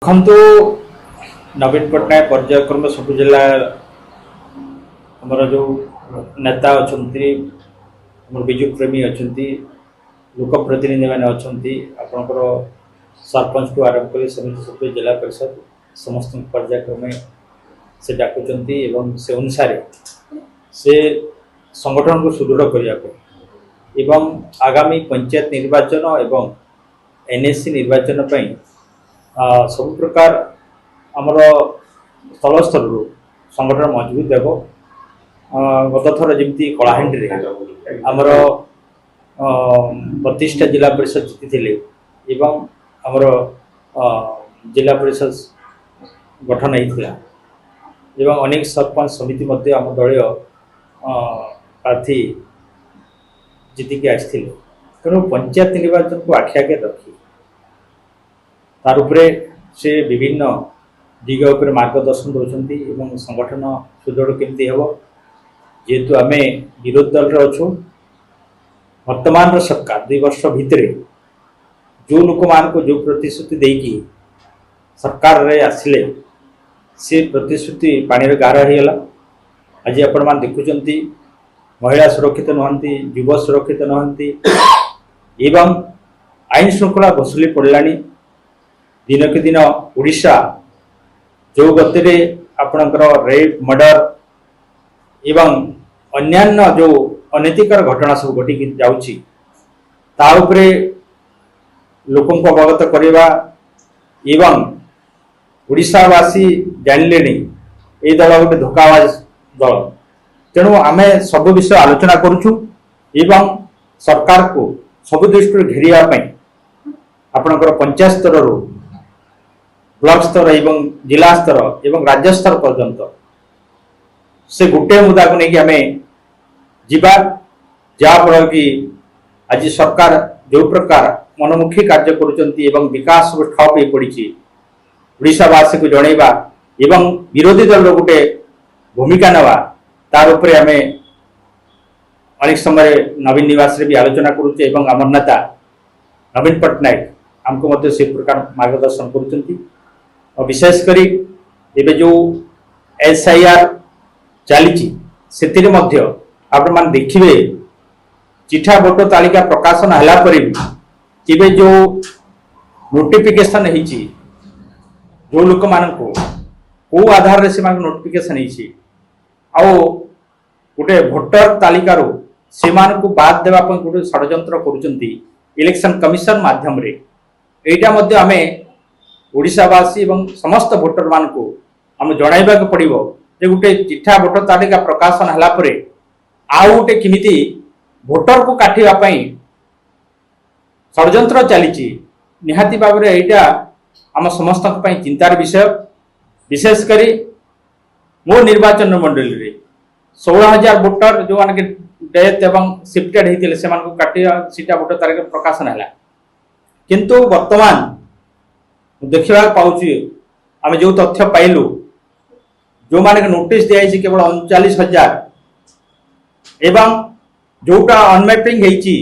ଦେଖନ୍ତୁ ନବୀନ ପଟ୍ଟନାୟକ ପର୍ଯ୍ୟାୟକ୍ରମେ ସବୁ ଜିଲ୍ଲା ଆମର ଯେଉଁ ନେତା ଅଛନ୍ତି, ଆମର ବିଜୁ ପ୍ରେମୀ ଅଛନ୍ତି, ଲୋକପ୍ରତିନିଧିମାନେ ଅଛନ୍ତି, ଆପଣଙ୍କର ସରପଞ୍ଚଠୁ ଆରମ୍ଭ କରି ସମିତି ସଭ୍ୟ ଜିଲ୍ଲା ପରିଷଦ ସମସ୍ତଙ୍କ ପର୍ଯ୍ୟାୟକ୍ରମେ ସେ ଡାକୁଛନ୍ତି ଏବଂ ସେ ଅନୁସାରେ ସେ ସଂଗଠନକୁ ସୁଦୃଢ଼ କରିବା ପାଇଁ ଏବଂ ଆଗାମୀ ପଞ୍ଚାୟତ ନିର୍ବାଚନ ଏବଂ ଏନ୍ଏସି ନିର୍ବାଚନ ପାଇଁ ସବୁ प्रकार आमर स्थल स्तर संगठन मजबूत देव गत थर जमी कलाहांडी आमर 32टा जिला परिषद जीति आमर जिला परिषद गठन होता अनेक सरपंच समिति आम दलीय प्रार्थी जीतिक आसते तेणु पंचायत निर्वाचन को आखि आगे रखी तार उपरे से विभिन्न दिग उपर मार्गदर्शन दौरान संगठन सुदृढ़ केमती हे जेहेतु आम विरोधी दल अच्छु वर्तमान सरकार 2 वर्ष भितर जो लोक मान को जो प्रतिश्रुति देकी सरकार रे आसिले से प्रतिश्रुति पानी गार होगला। आज आपण मान देखुंत महिला सुरक्षित नुहति, युव सुरक्षित नुहति एवं आईन श्रृंखला बसुली पड़लानी। दिन के दिन ओडिशा जो गति आपणकर रेप मर्डर एवं अन्यान्य जो अनैतिकर घटना सब घटी जाउची ता उपरे लोकों को अवगत करवा एवं ओडिशावासी जानले ये दल गोटे धोखाबाज दल तेणु आम सब विषय आलोचना करुचु एवं सरकार को सब दृष्टि घेरिया आपणकर पंचायत स्तर ब्लॉक स्तर एवं जिला स्तर एवं राज्य स्तर पर्यंत से गोटे मुद्दा को लेकिन आम जीवा जहाँफल कि आज सरकार जो प्रकार मनमुखी कार्य करुँच विकास सब ठप हो पड़ी ओडिशावासी को जनइबा एवं विरोधी दल गोटे भूमिका नवा तार उपरे आम अनेक समय नवीन निवास भी आलोचना करुचे एवं आम नेता नवीन पट्टनायक आमको मध्य से प्रकार मार्गदर्शन करुँच। विशेषकर एवं जो SIR चली आपण मान देखिए चिठा भोट तालिका प्रकाशन है भी जो नोटिफिकेशन हो जो लोक मान को आधार से नोटिफिकेशन गोटे भोटर तालिकार से बाद देवाई गोटे षड्यंत्र करुँच इलेक्शन कमिशन माध्यम यहाँ आम ओडिशावासी एवं समस्त भोटर मान को आम जनइबा पड़ो जे गोटे चिठा भोटर तालिका प्रकाशन है आउ गोटे किमिति भोटर को काटिवाई षड्यंत्र चली निहाती भाव में यहाँ आम समस्त चिंतार विषय। विशेषकर मो निर्वाचन मंडल रे 16,000 भोटर जो मान डेथ एवं शिफ्टेड होते से काटिया सीटा भोटर तालिका प्रकाशन है किंतु वर्तमान देखा पाऊँ आम जो तथ्य पाइलु जो माने नोटिस दिखाई केवल 39,000 एवं जोटा अनमैपिंग होती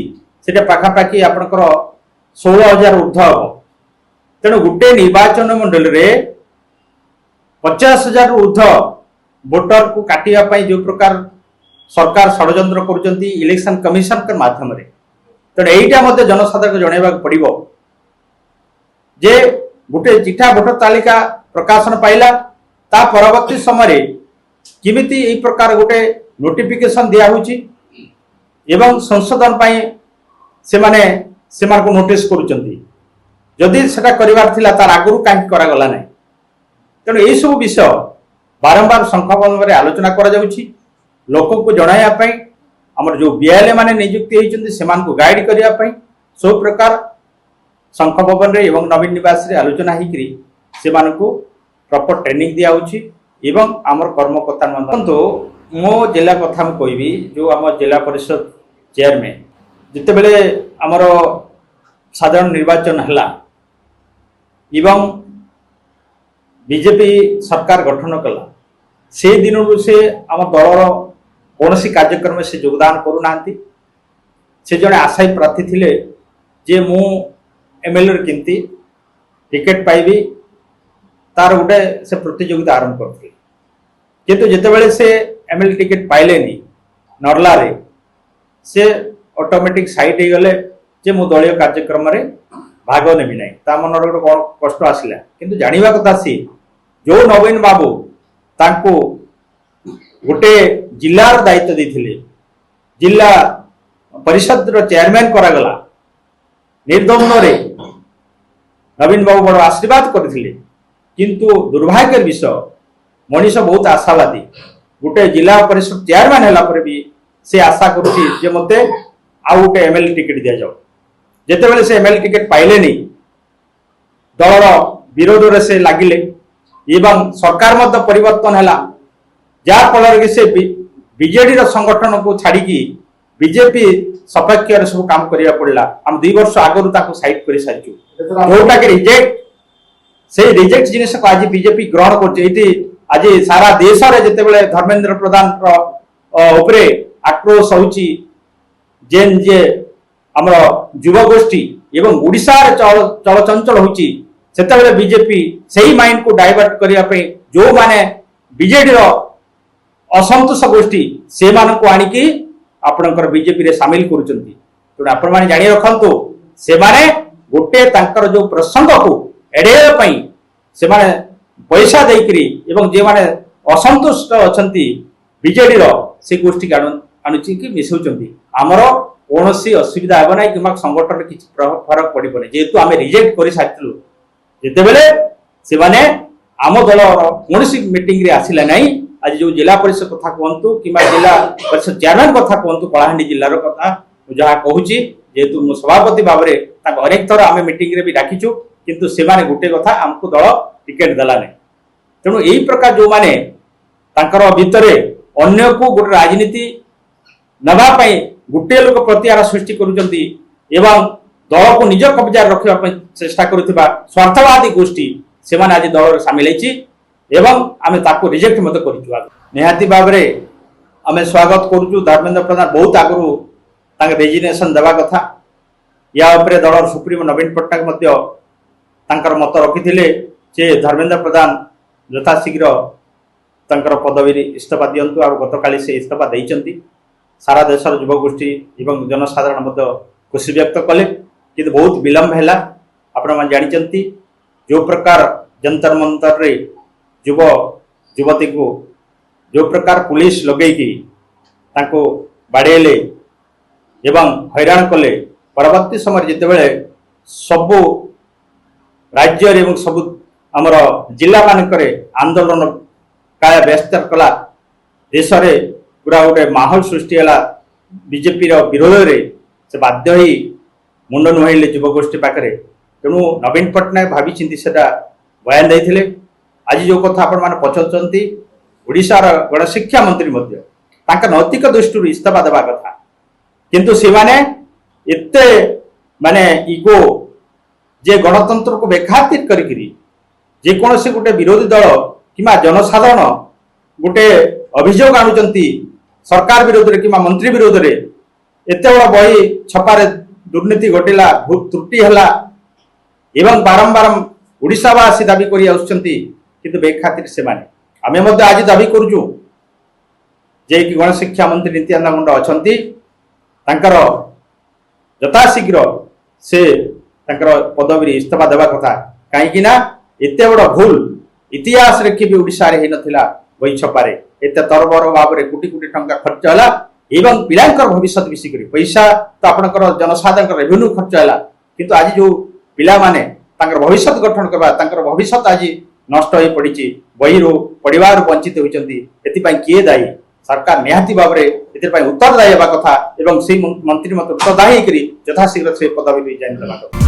पाखापाखि आपणकर 16,000 ऊर्ध हम तेणु गोटे निर्वाचन मंडल रे 50,000 ऊर्ध भोटर को काटिया जो प्रकार सरकार षड्यंत्र करुँच इलेक्शन कमिशन के माध्यम तेणु यहीटा जनसाधारण जनइबा पड़ो जे गोटे चिठा भोटर तालिका प्रकाशन पाइला ता परवर्ती समय किमिति एई प्रकार गोटे नोटिफिकेशन दिया हुची एवं संशोधन से को नोटिस करुचंती जदि सेटा करिवार थिला तार आगुरु काहे करा गला नै तेणु एई सब विषय बारंबार संख्याबल आलोचना करा जाउची लोक को जणाया पई हमर जो बीएलए माने नियुक्ति होइचंती सेमान को गाइड करिया पई सब प्रकार शंख भवन रे एवं नवीन निवास रे आलोचना होकर से प्रॉपर ट्रेनिंग दिया एवं आमर कर्मकर्ता तो मो जिला कथा कहबी जो आम जिला परिषद चेयरमैन जिते बेले आमर साधारण निर्वाचन है एवं बीजेपी सरकार गठन कला से दिन से आम दलर कौन कार्यक्रम से योगदान करूना से जड़े आशायी प्रार्थी थे जे मु एमएलए केमती टिकेट पाइबी तार गोटे से प्रतियोगिता आरंभ करते किंतु जितेबाला से एमएलए टिकेट पाइले नर्ला रे से ऑटोमेटिक साइड हो गले जे मो दलीय कार्यक्रम रे भाग नेबी ना ता मन गोटे कौन कष्ट आसला किंतु जानिबा कथा सी जो नवीन बाबू तांको गोटे जिलार दायित्व देथिले जिला परिषद रो चेयरमैन करागला निर्दमन रे नवीन बाबू बड़ आशीर्वाद करथिले किंतु दुर्भाग्य विषय मनीष बहुत आशावादी गोटे जिला परिषद चेयरमैन हैला पर भी से आशा करुछि जे मते आ गोटे एमएलए टिकेट दिया जाओ जेतेबेले से एमएलए टिकेट पाइले नहीं दलर विरोध रे से लागिले एवं सरकार मध्य परिवर्तन हैला जार फल कि से बीजेडी रो संगठन को छाड़ी बीजेपी सपक्ष सब काम करिया पड़ला हम 2 वर्ष आगरु ताको साइड करि साजु जोटा के रिजेक्ट से रिजेक्ट जिनिस को आज बीजेपी ग्रहण करछि आज सारा देश रे जेतेबेले धर्मेंद्र प्रधान रो ऊपरे आक्रोश होउछि जेन जे हमर युवा गोष्ठी एवं ओडिशा रे चलचंचल होउछि सेतेबेले बीजेपी सही माइंड को डाइवर्ट करिया पे जो माने बीजेडी रो असंतोष गोष्ठी से मानक आनिकी आपणकर बीजेपी रे शामिल करूचंती तो आपण माने जानि रखंतु से माने गोटे तांकर जो प्रसंग को एडेय पई से माने पैसा देकरी एवं जे माने असंतुष्ट अछंती बीजेडी रो से गोष्ठी आनुची कि मिसौचंती हमरो कोनोसी असुविधा हेबो नै किमा संगठन किछि फरक पड़िबो नै जेतु आमे रिजेक्ट करि साथिलु जेतेबेले से माने आम दल कोनोसी मीटिंग रे आसिला नै आज जो जिला परिषद कथा कहतु कि जिला परिषद चेयरमैन कथा कहतु कलाहांडी जिलार कथा जहाँ कहूँ जेहेतु मो सभापति भाव में अनेक थर आम मीटिंग रे भी डाकिचु किंतु से माने गोटे कथा आमको दल टिकेट देला नहीं तेणु यही प्रकार जो माने तांकर भितरे अन्य को गोटे राजनीति नबा पई गोटे लोक प्रतिहार सृष्टि करूचंती एवं दल को निज कब्जा रखा चेष्टा करुवा स्वार्थवादी गोष्ठी से माने आज दल सामिल होइछि एवं आमे ताको रिजेक्ट मत करिछु निहाती भाबरे आमे स्वागत करूछु धर्मेंद्र प्रधान बहुत आगरु तांके रेजिग्नेशन देवा कथा या उपरे दलर सुप्रीमो नवीन पट्टनायक मध्य तांकर मत रखिथिले जे धर्मेंद्र प्रधान यथाशीघ्र तांकर पदवी इस्तीफा दियंतु आ गतकाली से इस्तीफा दैचंती सारा देशर युवा गोष्ठी एवं जनसाधारण मध्य खुशी व्यक्त कले कि बहुत विलंब हैला आपण मान जानिचंती जो प्रकार जंतर मंतर रे युव युवती को जो प्रकार पुलिस लगेगी ताको बाड़ेले एवं हैरान कले परवर्ती समय जितेबले सबु राज्य एवं सबु आमर जिला मानकरे आंदोलन काय व्यस्त कला देश रे पूरा गोटे माहौल सृष्टि है बीजेपी विरोध रे से बाध्य ही मुंड नुहाइले युवगोष्ठी पाखे तेणु नवीन पट्टनायक भावी चिंती से बयान देते आज जो कथा आपण मैंने पचारुंट ओडिशार गणशिक्षा मंत्री नैतिक दृष्टि इस्तीफा देवा कथा किंतु से माने एते माने इगो जे गणतंत्र को बेखातिर करी जेकोसी गोटे विरोधी दल किमा जनसाधारण गोटे अभियोग आणुचंती सरकार विरोध रे किमा मंत्री विरोध रे एते बड़ बही छपारे दुर्नीति घटिला भूत त्रुटि हला एवं बारंबार ओडिशावासी दाबी करी आउछंती किंतु बेखातिर से माने आमे मध्य आज दाबी करूछु जे कि गणशिक्षा मंत्री नित्यानंद मुंड अछंती तांकर यथाशीघ्र से तांकर पदवी इस्तीफा देवा कथा कहीं ना एते बड़ भूल इतिहास रे कि ओडिशा रे हेनथिला बही छपारे एते तरबर भाव रे कोटी कोटी टंका खर्च हला एवं पिलांकर भविष्य विषय करी पैसा तो आपनकर जनसाधारण रेवेन्यू खर्च हला किंतु आज जो पिला माने तांकर भविष्य गठन करबा तांकर भविष्य आज नष्ट होई पड़िछि बही रो परिवार वंचित होइचंती एति पई किए दायी सरकार निहाती भाव में उत्तरदायी हेबा कथा एवं से मंत्री मत उत्तरदायी करी यथाशीघ्र से पदवी जाइन देबा